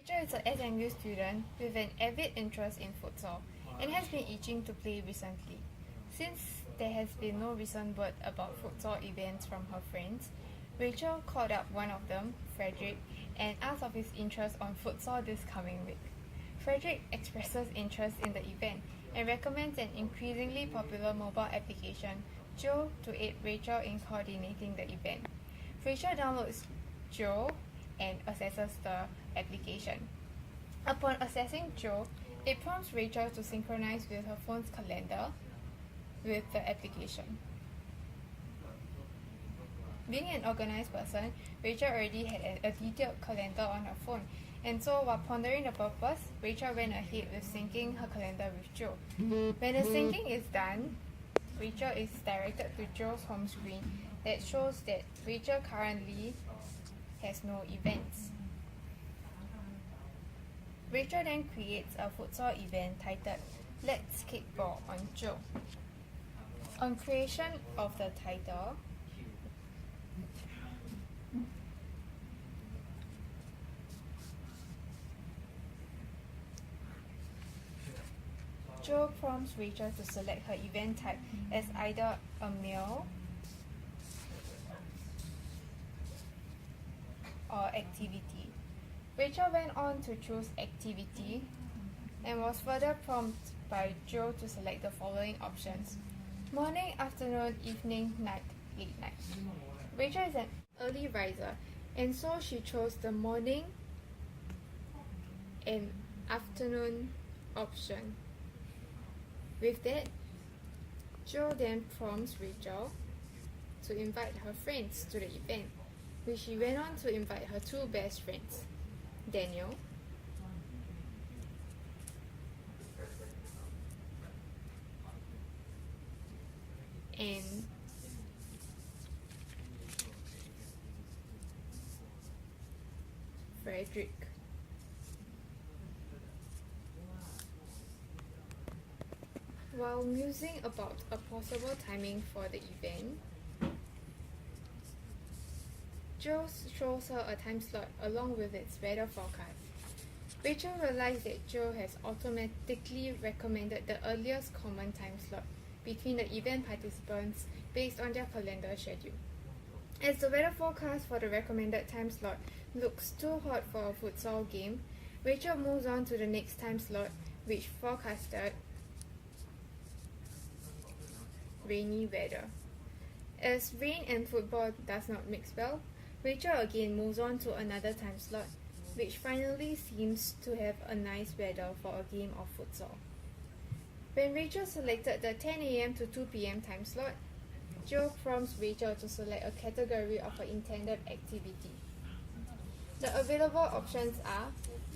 Rachel is a SMU student with an avid interest in futsal and has been itching to play recently. Since there has been no recent word about futsal events from her friends, Rachel called up one of them, Frederick, and asked of his interest on futsal this coming week. Frederick expresses interest in the event and recommends an increasingly popular mobile application, Joe, to aid Rachel in coordinating the event. Rachel downloads Joe and accesses the application. Upon accessing Joe, it prompts Rachel to synchronize with her phone's calendar with the application. Being an organized person, Rachel already had a detailed calendar on her phone, and so while pondering the purpose, Rachel went ahead with syncing her calendar with Joe. When the syncing is done, Rachel is directed to Joe's home screen that shows that Rachel currently has no events. Rachel then creates a futsal event titled Let's Kickball on Joe. On creation of the title, Joe prompts Rachel to select her event type as either a male or activity. Rachel went on to choose activity and was further prompted by Joe to select the following options: morning, afternoon, evening, night, late night. Rachel is an early riser, and so she chose the morning and afternoon option. With that, Joe then prompts Rachel to invite her friends to the event, which she went on to invite her two best friends, Daniel and Frederick. While musing about a possible timing for the event, Joe shows her a time slot along with its weather forecast. Rachel realized that Joe has automatically recommended the earliest common time slot between the event participants based on their calendar schedule. As the weather forecast for the recommended time slot looks too hot for a futsal game, Rachel moves on to the next time slot, which forecasted rainy weather. As rain and football does not mix well, Rachel again moves on to another time slot, which finally seems to have a nice weather for a game of futsal. When Rachel selected the 10 a.m. to 2 p.m. time slot, Joe prompts Rachel to select a category of her intended activity. The available options are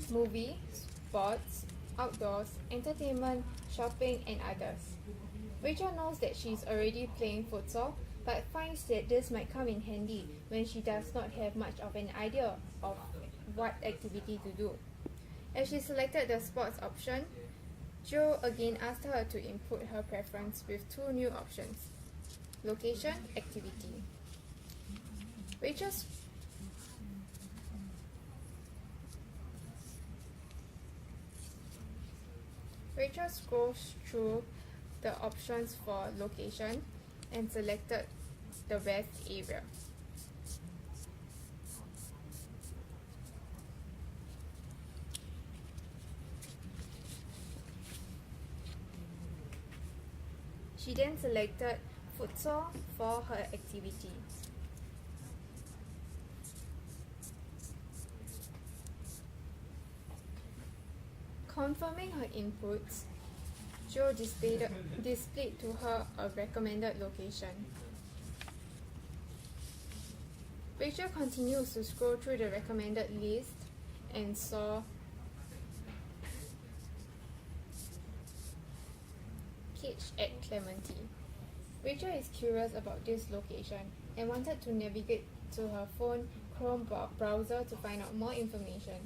movie, sports, outdoors, entertainment, shopping, and others. Rachel knows that she is already playing futsal, but finds that this might come in handy when she does not have much of an idea of what activity to do. As she selected the sports option, Joe again asked her to input her preference with two new options: location, activity. Rachel scrolls through the options for location and selected the west area. She then selected futsal for her activity. Confirming her inputs, Joe displayed to her a recommended location. Rachel continues to scroll through the recommended list and saw Cage at Clementi. Rachel is curious about this location and wanted to navigate to her phone Chrome browser to find out more information.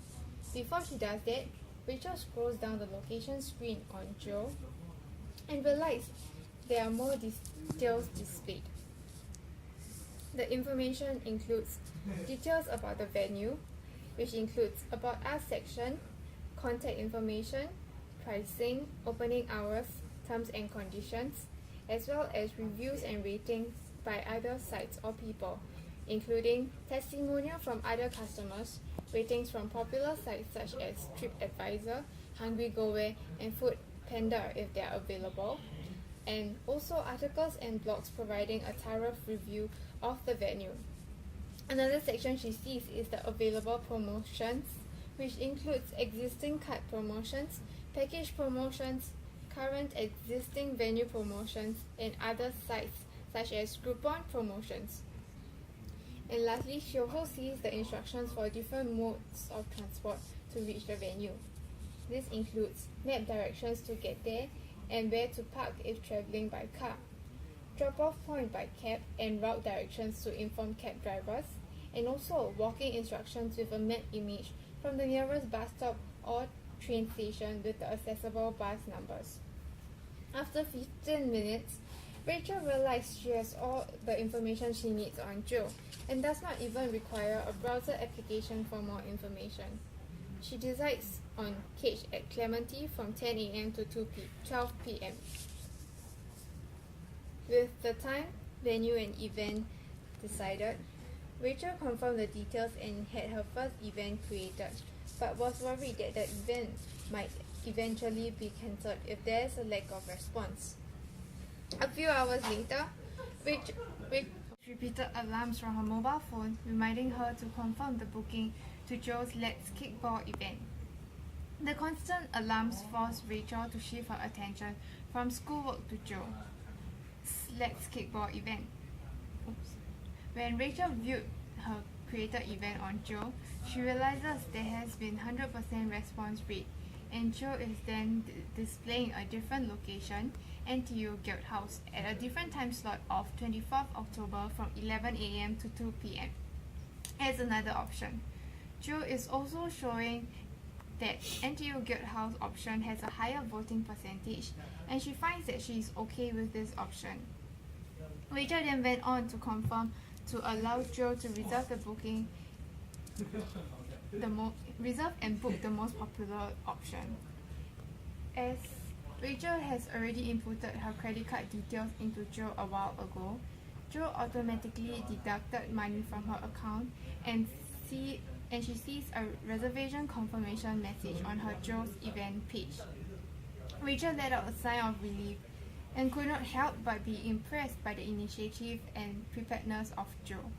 Before she does that, Rachel scrolls down the location screen on Joe and realizes there are more details displayed. The information includes details about the venue, which includes About Us section, contact information, pricing, opening hours, terms and conditions, as well as reviews and ratings by other sites or people, including testimonial from other customers, ratings from popular sites such as TripAdvisor, HungryGoWare, and Food Panda if they are available, and also articles and blogs providing a thorough review of the venue. Another section she sees is the available promotions, which includes existing card promotions, package promotions, current existing venue promotions, and other sites such as Groupon promotions. And lastly, she also sees the instructions for different modes of transport to reach the venue. This includes map directions to get there and where to park if travelling by car, drop-off point by cab and route directions to inform cab drivers, and also walking instructions with a map image from the nearest bus stop or train station with the accessible bus numbers. After 15 minutes, Rachel realized she has all the information she needs on Joe and does not even require a browser application for more information. She decides on Cage at Clementi from 10 a.m. to 12 p.m. With the time, venue and event decided, Rachel confirmed the details and had her first event created, but was worried that the event might eventually be cancelled if there is a lack of response. A few hours later, Rachel repeated alarms from her mobile phone reminding her to confirm the booking to Joe's Let's Kickball event. The constant alarms forced Rachel to shift her attention from schoolwork to Joe's Let's Kickball event. When Rachel viewed her created event on Joe, she realizes there has been 100% response rate, and Joe is then displaying a different location, NTU Guildhouse, at a different time slot of 24th October from 11 a.m. to 2 p.m. as another option. Joe is also showing that NTU Guildhouse option has a higher voting percentage, and she finds that she is okay with this option. Rachel then went on to confirm to allow Joe to reserve the booking, reserve and book the most popular option. As Rachel has already inputted her credit card details into Joe a while ago, Joe automatically deducted money from her account and she sees a reservation confirmation message on her Joe's event page. Rachel let out a sigh of relief and could not help but be impressed by the initiative and preparedness of Joe.